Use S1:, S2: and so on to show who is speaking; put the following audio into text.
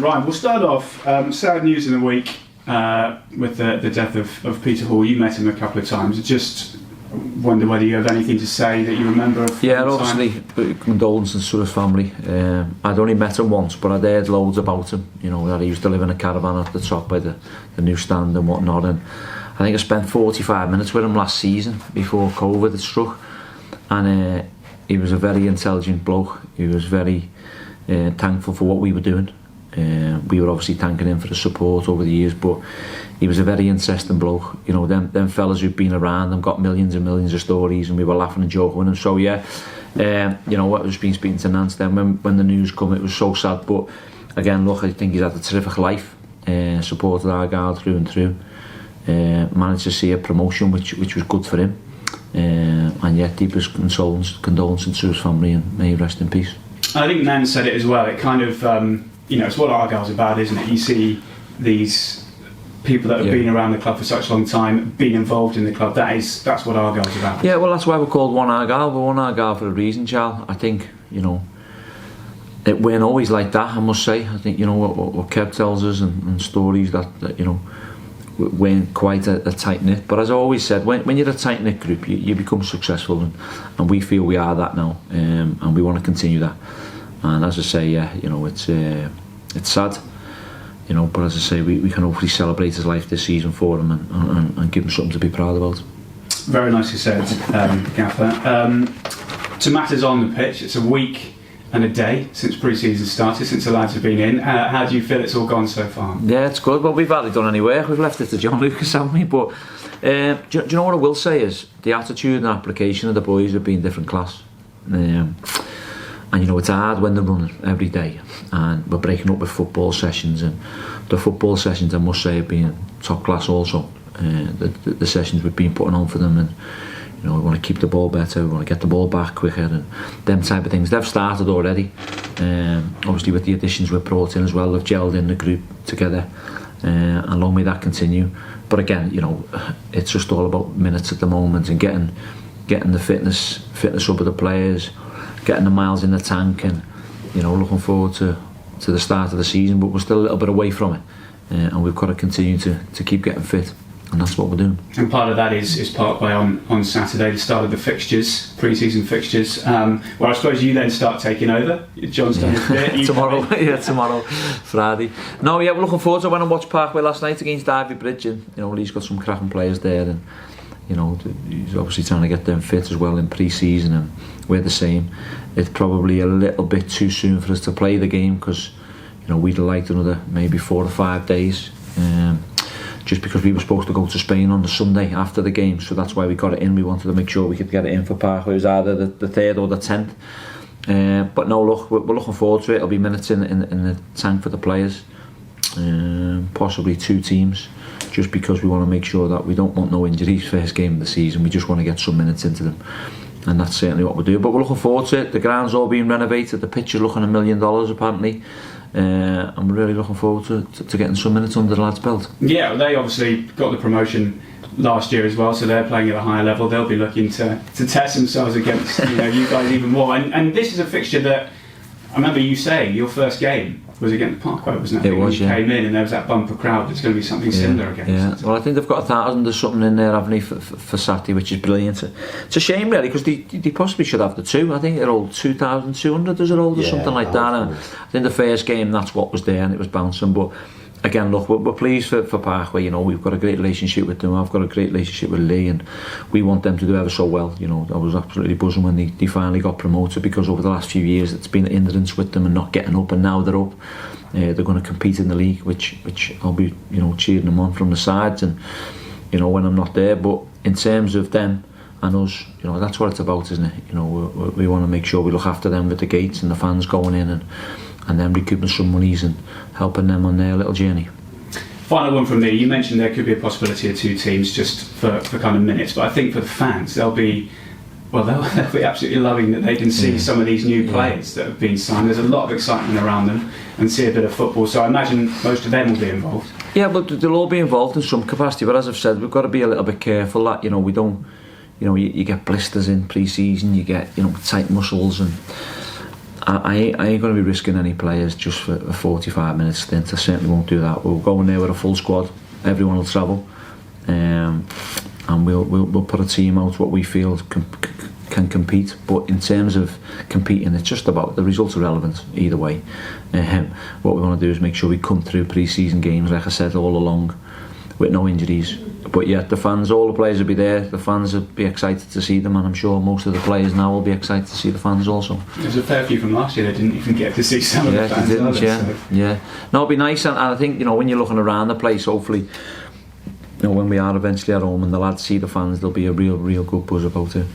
S1: Ryan, we'll start off. Sad news in the week with the death of Peter Hall. You met him a couple of times. I just wonder whether you have anything to say that you remember of
S2: obviously, condolences to his family. I'd only met him once, but I'd heard loads about him. You know, that he used to live in a caravan at the top by the newsstand and whatnot. And I think I spent 45 minutes with him last season before COVID had struck. And he was a very intelligent bloke. He was very thankful for what we were doing. We were obviously thanking him for the support over the years, but he was a very interesting bloke. You know, them fellas who've been around and got millions and millions of stories, and we were laughing and joking with him. So yeah, you know, I was speaking to Nance then when the news come, it was so sad. But again, look, I think he's had a terrific life. Supported Argyle through and through. Managed to see a promotion which was good for him. And yet, deepest condolences to his family, and may he rest in peace.
S1: I think Nan said it as well. It kind of, you know, it's what Argyle's about, isn't it? You see these people that have been around the club for such a long time, being involved in the club. That's what Argyle's about.
S2: Yeah, well, that's why we're called One Argyle. We're One Argyle for a reason, Charles. I think, you know, it weren't always like that, I must say. I think, you know, what Kev tells us and stories that, you know, weren't quite a tight-knit. But as I always said, when you're a tight-knit group, you become successful, and we feel we are that now, and we want to continue that. And as I say, yeah, you know, it's sad, you know, but as I say, we can hopefully celebrate his life this season for him and give him something to be proud about.
S1: Very nicely said, Gaffer. To matters on the pitch, it's a week and a day since pre-season started, since the lads have been in. How do you feel it's all gone so far?
S2: Yeah, it's good. Well, we've hardly done any work. We've left it to John Lucas, haven't we? But do you know what I will say is the attitude and application of the boys have been different class. And you know, it's hard when they're running every day, and we're breaking up with football sessions, and the football sessions, I must say, have been top class also. The sessions we've been putting on for them, and you know, we want to keep the ball better, we want to get the ball back quicker, and them type of things. They've started already. Obviously with the additions we've brought in as well, they've gelled in the group together, and long may that continue. But again, you know, it's just all about minutes at the moment, and getting the fitness up of the players, getting the miles in the tank, and you know, looking forward to the start of the season. But we're still a little bit away from it, and we've got to continue to keep getting fit. And that's what we're doing. And
S1: part of that is Parkway on Saturday, the start of the fixtures, pre-season fixtures. Well, I suppose you then start taking over. John's done his bit.
S2: Tomorrow, tomorrow, Friday. No, yeah, we're looking forward to it. I went and watched Parkway last night against Ivy Bridge, and you know, Lee's got some cracking players there, and you know, he's obviously trying to get them fit as well in pre-season, and we're the same. It's probably a little bit too soon for us to play the game, because you know, we'd have liked another maybe 4 or 5 days. Just because we were supposed to go to Spain on the Sunday after the game, so that's why we got it in. We wanted to make sure we could get it in for Parkway. It was either the 3rd or the 10th. But no, look, we're looking forward to it. It'll be minutes in the tank for the players, possibly 2 teams, just because we want to make sure that we don't want no injuries first game of the season. We just want to get some minutes into them, and that's certainly what we'll do. But we're looking forward to it. The ground's all being renovated. The pitch is looking $1 million apparently. And we're really looking forward to getting some minutes under the lads' belt. Yeah,
S1: well, they obviously got the promotion last year as well, so they're playing at a higher level. They'll be looking to test themselves against you guys even more. And this is a fixture that I remember you saying your first game was against Parkway, wasn't it?
S2: It was,
S1: you came in and there was that bumper crowd. There's going to be something similar against.
S2: Yeah, well, I think they've got 1,000 or something in there, haven't they, for Saturday, which is brilliant. It's a shame, really, because they possibly should have the 2. I think they're all 2,200, is it all, or something like that. And I think the first game, that's what was there, and it was bouncing. But again, look, we're pleased for Parkway. You know, we've got a great relationship with them. I've got a great relationship with Lee, and we want them to do ever so well. You know, I was absolutely buzzing when they finally got promoted, because over the last few years it's been an hindrance with them and not getting up, and now they're up. They're going to compete in the league, which I'll be, you know, cheering them on from the sides, and you know, when I'm not there. But in terms of them and us, you know, that's what it's about, isn't it? You know, we want to make sure we look after them with the gates and the fans going in, and then recouping some monies and helping them on their little journey.
S1: Final one from me. You mentioned there could be a possibility of 2 teams just for kind of minutes, but I think for the fans they'll be absolutely loving that they can see some of these new players that have been signed. There's a lot of excitement around them, and see a bit of football, so I imagine most of them will be involved.
S2: Yeah, but they'll all be involved in some capacity, but as I've said, we've got to be a little bit careful that, you know, we don't, you know, you get blisters in pre-season, you get, you know, tight muscles, and I ain't going to be risking any players just for a 45 minute stint. I certainly won't do that. We'll go in there with a full squad. Everyone will travel, and we'll put a team out what we feel can compete. But in terms of competing, it's just about the results are relevant either way. What we want to do is make sure we come through pre-season games, like I said all along, with no injuries. But yet the fans, all the players will be there. The fans will be excited to see them, and I'm sure most of the players now will be excited to see the fans also.
S1: There's a fair few from last year that didn't even get to see some of the fans.
S2: They didn't, yeah. No, it'll be nice, and I think, you know, when you're looking around the place, hopefully, you know, when we are eventually at home and the lads see the fans, there'll be a real good buzz about it.